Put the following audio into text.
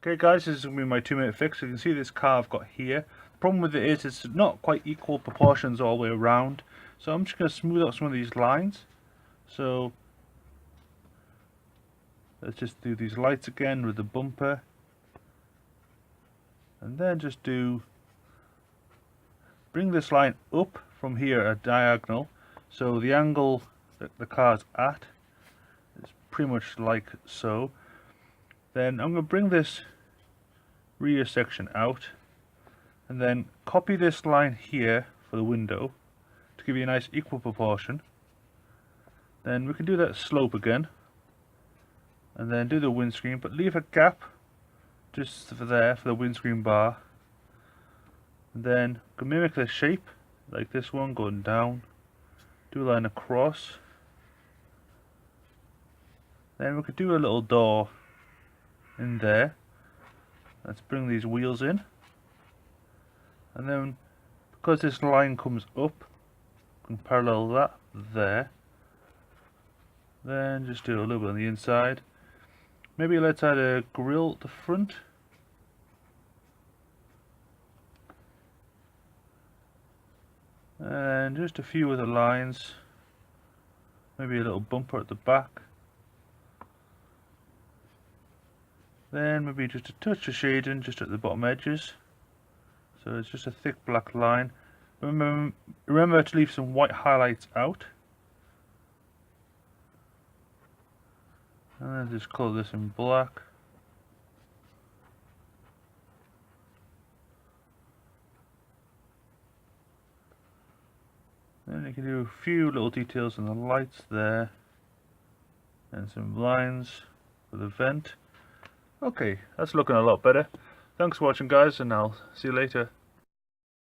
Okay guys, this is going to be my 2-minute fix. You can see this car I've got here. The problem with it is it's not quite equal proportions all the way around. So I'm just going to smooth out some of these lines. So let's just do these lights again with the bumper. And then just bring this line up from here at diagonal. So the angle that the car's at is pretty much like so. Then I'm going to bring this rear section out and then copy this line here for the window to give you a nice equal proportion. Then we can do that slope again and then do the windscreen, but leave a gap just for there for the windscreen bar. And then we can mimic the shape like this one going down, do a line across. Then we could do a little door in there. Let's bring these wheels in, and then because this line comes up, we can parallel that there. Then just do a little bit on the inside. Maybe let's add a grille at the front. And just a few other lines. Maybe a little bumper at the back. Then maybe just a touch of shading just at the bottom edges. So it's just a thick black line. Remember to leave some white highlights out. And then just colour this in black. Then you can do a few little details on the lights there. And some lines for the vent. Okay, that's looking a lot better. Thanks for watching guys, and I'll see you later.